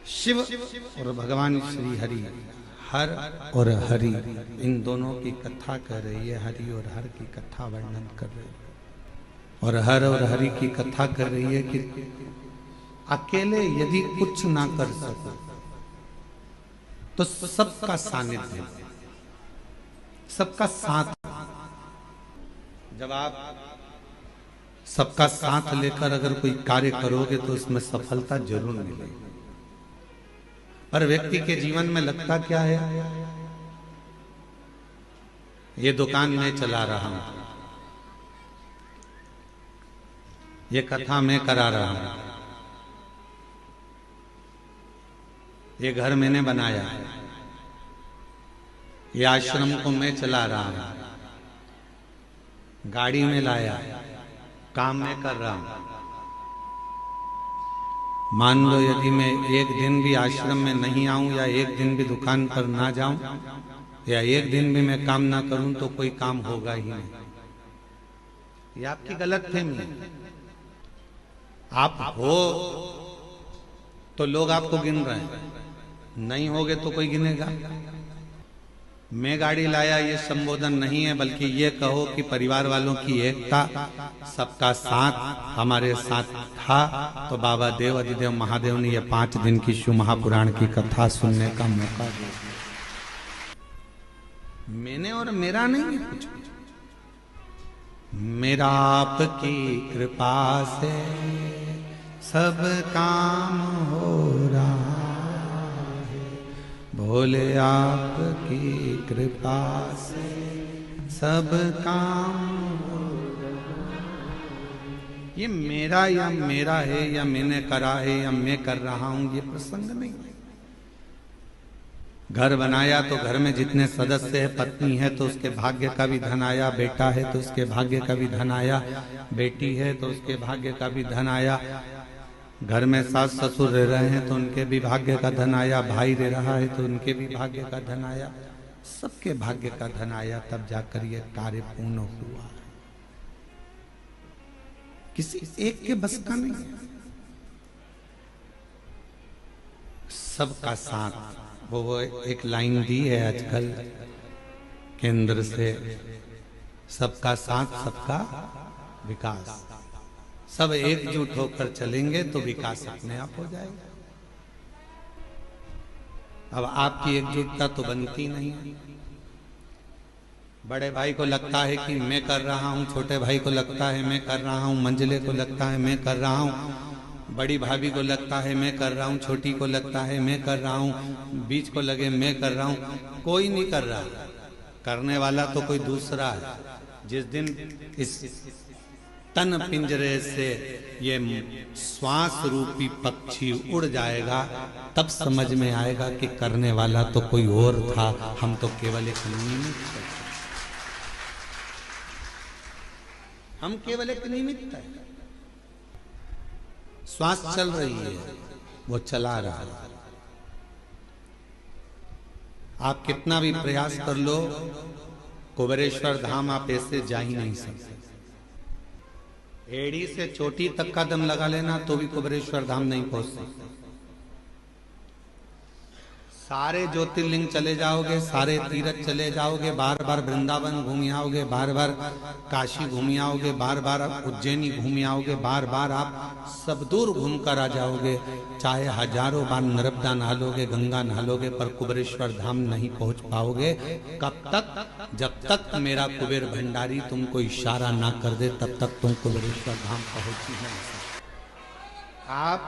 शिव और भगवान श्री हरि, हर और हरि, इन दोनों की कथा कर रही है। हरि और हर की कथा वर्णन कर रही है और हर और हरि की कथा कर रही है कि अकेले यदि कुछ ना कर सको तो सबका सानिध्य, सबका साथ। जब आप सबका साथ लेकर अगर कोई कार्य करोगे तो उसमें सफलता जरूर मिलेगी। पर व्यक्ति के जीवन में लगता क्या है, ये दुकान मैं चला रहा हूं, ये कथा मैं करा रहा हूं, ये घर मैंने बनाया, ये आश्रम को मैं चला रहा हूं, गाड़ी में लाया, काम मैं कर रहा हूं। मान लो यदि मैं एक दिन भी आश्रम में नहीं आऊं या एक दिन भी दुकान पर ना जाऊं या एक दिन भी मैं काम ना करूं तो कोई काम होगा ही नहीं। ये आपकी गलतफहमी है। आप हो तो लोग आपको गिन रहे हैं, नहीं होगे तो कोई गिनेगा। मैं गाड़ी लाया ये संबोधन नहीं है, बल्कि ये कहो कि परिवार वालों की एकता, सबका साथ हमारे साथ था। तो बाबा देव अधिदेव महादेव ने ये 5 दिन की शिव महापुराण की कथा सुनने का मौका दिया। मैंने और मेरा नहीं है कुछ, मेरा आपकी कृपा से सब काम हो रहा, भोले आपकी कृपा से सब काम हो रहा। ये मेरा या मेरा है या मैंने करा है या मैं कर रहा हूं, ये प्रसंग नहीं है। घर बनाया तो घर में जितने सदस्य है, पत्नी है तो उसके भाग्य का भी धन आया, बेटा है तो उसके भाग्य का भी धन आया, बेटी है तो उसके भाग्य का भी धन आया, घर में सास ससुर रह रहे हैं तो उनके भी भाग्य का धन आया, भाई रह रहा है तो उनके भी भाग्य का धन आया, सबके भाग्य का धन आया, तब जाकर ये कार्य पूर्ण हुआ। किसी एक के बस का नहीं, सबका साथ। वो एक लाइन दी है आजकल केंद्र से, सबका साथ सबका विकास। सब एकजुट होकर चलेंगे तो विकास अपने आप हो जाएगा। अब आपकी एकजुटता तो बनती नहीं है। बड़े भाई को लगता है कि मैं कर रहा हूं, छोटे भाई को लगता है मैं कर रहा हूं, मंझले को लगता है मैं कर रहा हूं, बड़ी भाभी को लगता है मैं कर रहा हूं, छोटी को लगता है मैं कर रहा हूं, बीच को लगे मैं कर रहा हूं। कोई नहीं कर रहा, करने वाला तो कोई दूसरा है। जिस दिन इस तन पिंजरे से ये श्वास रूपी पक्षी उड़ जाएगा, तब समझ में आएगा कि करने वाला तो कोई और था, हम तो केवल एक निमित्त थे। हम केवल एक निमित्त है। श्वास चल रही है, वो चला रहा है। आप कितना भी प्रयास कर लो, कुबेरेश्वर धाम आप ऐसे जा ही नहीं सकते। एड़ी से चोटी तक का दम लगा लेना तो भी कुबेरेश्वर धाम नहीं पहुंच सकते। सारे ज्योतिर्लिंग चले जाओगे, सारे तीर्थ चले जाओगे, बार बार वृंदावन घूम आओगे, बार बार काशी घूम आओगे, बार बार उज्जैनी घूम आओगे, बार बार आप सब दूर घूम कर आ जाओगे, चाहे हजारों बार नर्मदा नहा लोगे, गंगा नहा लोगे, पर कुबेरेश्वर धाम नहीं पहुंच पाओगे। कब तक? जब तक मेरा कुबेर भंडारी तुमको इशारा ना कर दे, तब तक तुम कुबेरेश्वर धाम पहुंच ही नहीं सकते। आप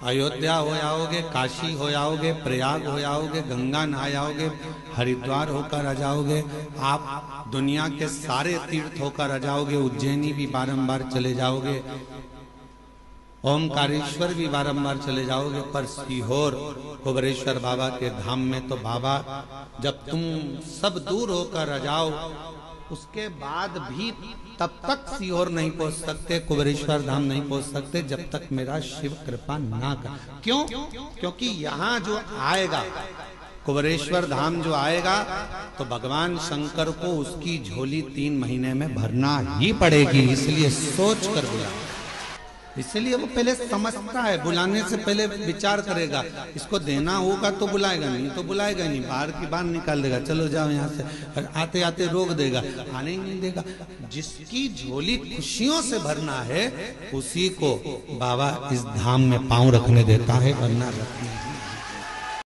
अयोध्या हो आओगे, काशी हो आओगे, प्रयाग हो आओगे, गंगा नहा आओगे, हरिद्वार होकर आ जाओगे, आप दुनिया के सारे तीर्थ होकर आ जाओगे, उज्जैनी भी बारंबार चले जाओगे, ओमकारेश्वर भी बारंबार चले जाओगे, पर सीहोर कुबेरेश्वर बाबा के धाम में तो बाबा जब तुम सब दूर होकर आ जाओ, उसके बाद भी तब तक सीहोर नहीं पहुंच सकते, कुबेरेश्वर धाम नहीं पहुंच सकते, जब तक मेरा शिव कृपा ना कर। क्यों? क्योंकि यहाँ जो आएगा, कुबेरेश्वर धाम जो आएगा, तो भगवान शंकर को उसकी झोली 3 महीने में भरना ही पड़ेगी। इसलिए सोच कर बुला। इसलिए वो पहले समझता है, बुलाने से पहले विचार करेगा, इसको देना होगा तो बुलाएगा, नहीं तो बुलाएगा नहीं, बाहर की बाहर निकाल देगा, चलो जाओ यहाँ से, और आते आते रोक देगा, आने ही नहीं देगा। जिसकी झोली खुशियों से भरना है उसी को बाबा इस धाम में पांव रखने देता है, वरना रखने